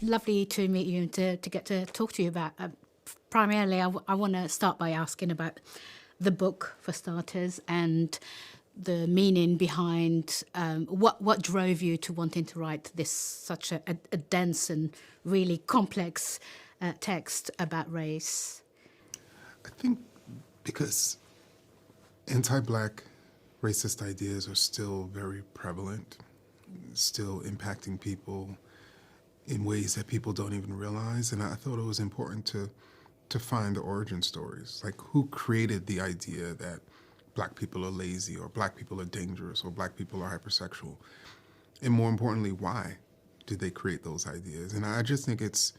Lovely to meet you and to get to talk to you about. Primarily, I want to start by asking about the book, for starters, and the meaning behind what drove you to wanting to write this such a dense and really complex text about race. I think because anti-Black racist ideas are still very prevalent, still impacting people in ways that people don't even realize. And I thought it was important to find the origin stories, like who created the idea that Black people are lazy or Black people are dangerous or Black people are hypersexual. And more importantly, why did they create those ideas? And I just think it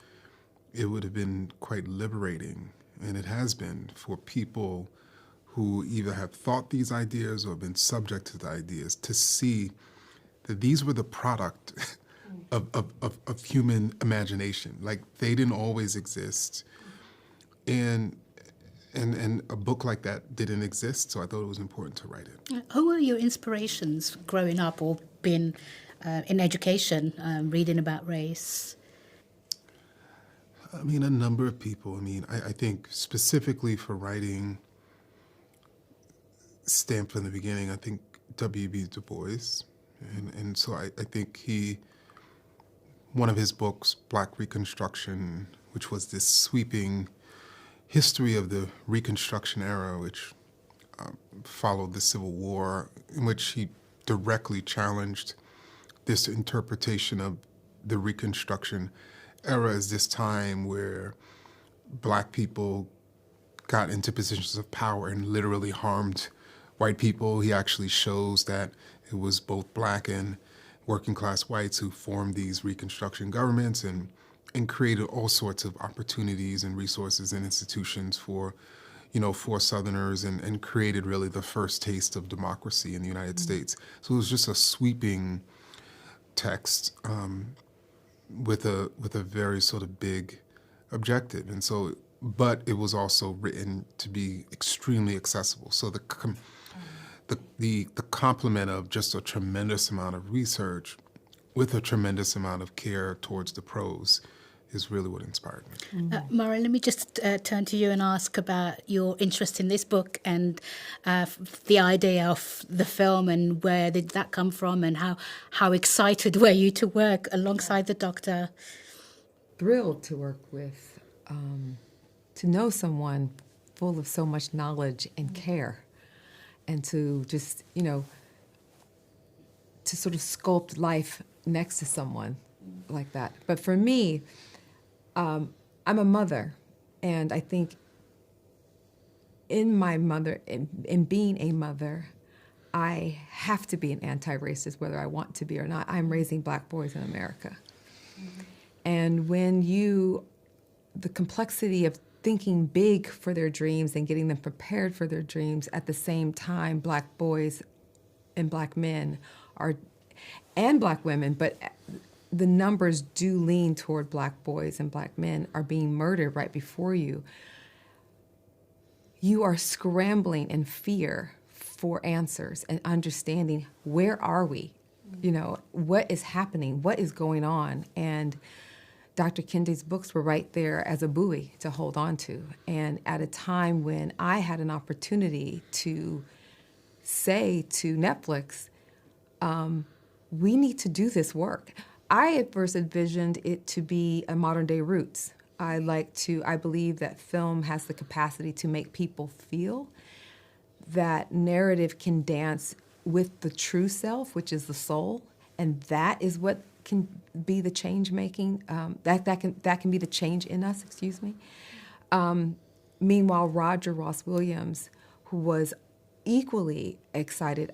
would have been quite liberating, and it has been, for people who either have thought these ideas or been subject to the ideas to see that these were the product of human imagination. Like, they didn't always exist. And a book like that didn't exist, so I thought it was important to write it. Who were your inspirations growing up or being in education, reading about race? I mean, a number of people. I mean, I think specifically for writing Stamped from the Beginning, I think W.B. Du Bois. And so I think one of his books, Black Reconstruction, which was this sweeping history of the Reconstruction era, which followed the Civil War, in which he directly challenged this interpretation of the Reconstruction era as this time where Black people got into positions of power and literally harmed white people. He actually shows that it was both Black and working class whites who formed these Reconstruction governments and created all sorts of opportunities and resources and institutions for Southerners, and created really the first taste of democracy in the United States. So it was just a sweeping text with a very sort of big objective. And so, but it was also written to be extremely accessible. So the complement of just a tremendous amount of research with a tremendous amount of care towards the prose is really what inspired me. Mara, let me just turn to you and ask about your interest in this book and the idea of the film, and where did that come from, and how excited were you to work alongside the doctor? Thrilled to work with, to know someone full of so much knowledge and care, and to just, to sort of sculpt life next to someone like that. But for me, I'm a mother, and I think in being a mother, I have to be an anti-racist, whether I want to be or not. I'm raising Black boys in America. Mm-hmm. And when the complexity of thinking big for their dreams and getting them prepared for their dreams, at the same time, Black boys and Black men and Black women, but the numbers do lean toward Black boys and Black men are being murdered right before you. You are scrambling in fear for answers and understanding, where are we? What is happening? What is going on? And Dr. Kendi's books were right there as a buoy to hold on to. And at a time when I had an opportunity to say to Netflix, we need to do this work. I at first envisioned it to be a modern day Roots. I believe that film has the capacity to make people feel. That narrative can dance with the true self, which is the soul, and that is what can be the change making. That can be the change in us. Excuse me. Meanwhile, Roger Ross Williams, who was equally excited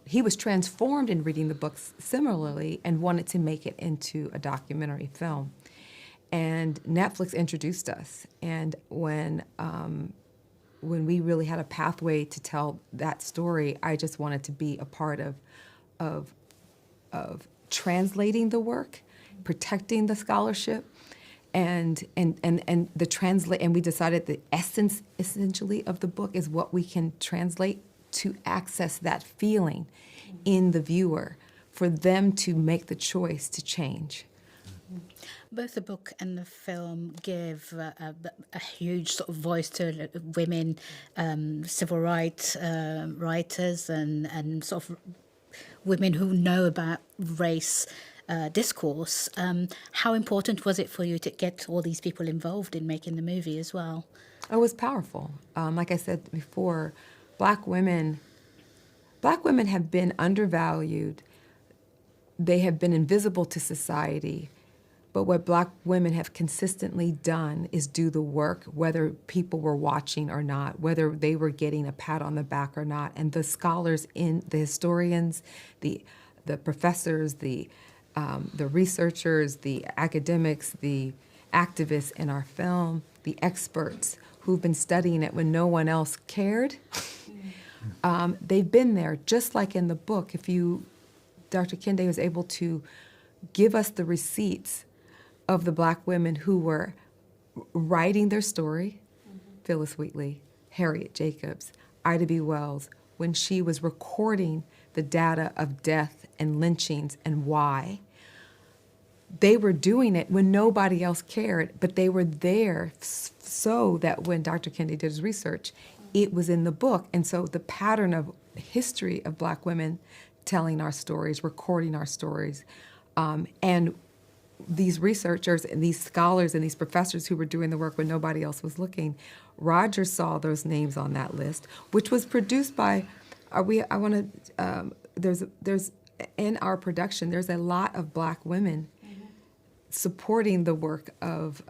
he was transformed in reading the books similarly and wanted to make it into a documentary film. And Netflix introduced us. And when we really had a pathway to tell that story, I just wanted to be a part of translating the work, protecting the scholarship, and we decided the essence essentially of the book is what we can translate to access that feeling in the viewer, for them to make the choice to change. Both the book and the film give a huge sort of voice to women, civil rights writers, and sort of women who know about race discourse. How important was it for you to get all these people involved in making the movie as well? It was powerful. Like I said before, Black women have been undervalued. They have been invisible to society. But what Black women have consistently done is do the work, whether people were watching or not, whether they were getting a pat on the back or not. And the scholars, the historians, the professors, the researchers, the academics, the activists in our film, the experts who've been studying it when no one else cared, they've been there. Just like in the book, Dr. Kendi was able to give us the receipts of the Black women who were writing their story, Phyllis Wheatley, Harriet Jacobs, Ida B. Wells, when she was recording the data of death and lynchings and why. They were doing it when nobody else cared, but they were there so that when Dr. Kendi did his research, it was in the book. And so the pattern of history of Black women telling our stories, recording our stories, and these researchers and these scholars and these professors who were doing the work when nobody else was looking, Roger saw those names on that list, which was produced by, there's in our production, there's a lot of Black women supporting the work of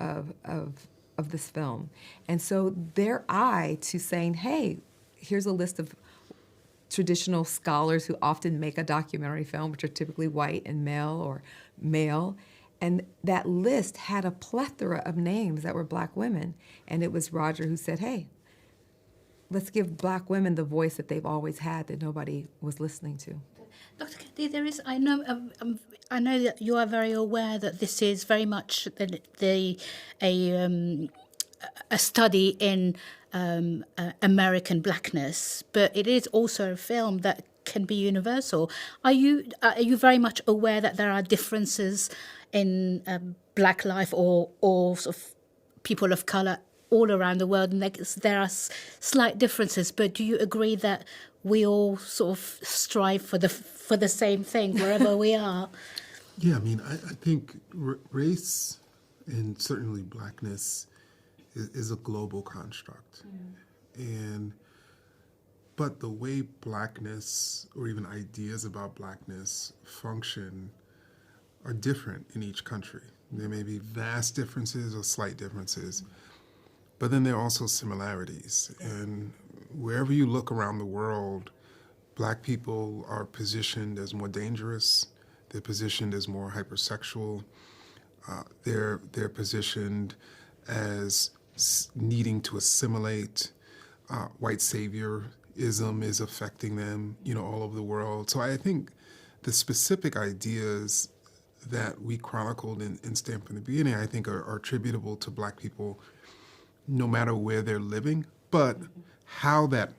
this film. And so their eye to saying, hey, here's a list of traditional scholars who often make a documentary film, which are typically white and male. And that list had a plethora of names that were Black women. And it was Roger who said, hey, let's give Black women the voice that they've always had that nobody was listening to. Dr. Kendi, there is, I know that you are very aware that this is very much a study in American Blackness, but it is also a film that can be universal. Are you very much aware that there are differences in Black life or sort of people of colour all around the world, and there are slight differences, but do you agree that we all sort of strive for the same thing wherever we are? Yeah, I mean, I think race and certainly Blackness is a global construct. But the way Blackness or even ideas about Blackness function are different in each country. There may be vast differences or slight differences, but then there are also similarities. And wherever you look around the world, Black people are positioned as more dangerous. They're positioned as more hypersexual. They're positioned as needing to assimilate. White saviorism is affecting them, all over the world. So I think the specific ideas that we chronicled in Stand from the Beginning, I think are attributable to Black people no matter where they're living, but how that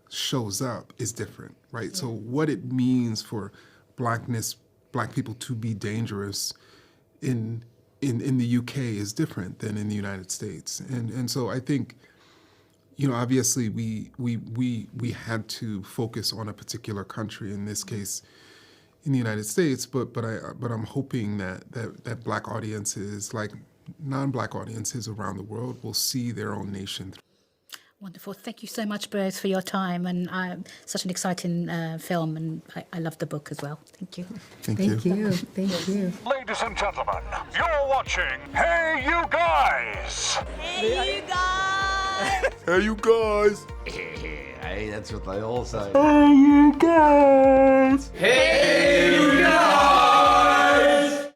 shows up is different, right? Yeah. So what it means for Black people to be dangerous in the UK is different than in the United States. And so I think, obviously we had to focus on a particular country, in this case in the United States, but I'm hoping that Black audiences, like non-Black audiences around the world, will see their own nation. Wonderful. Thank you so much, both, for your time, and such an exciting film, and I love the book as well. Thank you. Thank you. Thank you. Ladies and gentlemen, you're watching Hey You Guys! Hey, you guys! Hey, you guys! Hey, that's what they all say. Hey, you guys! Hey, you guys!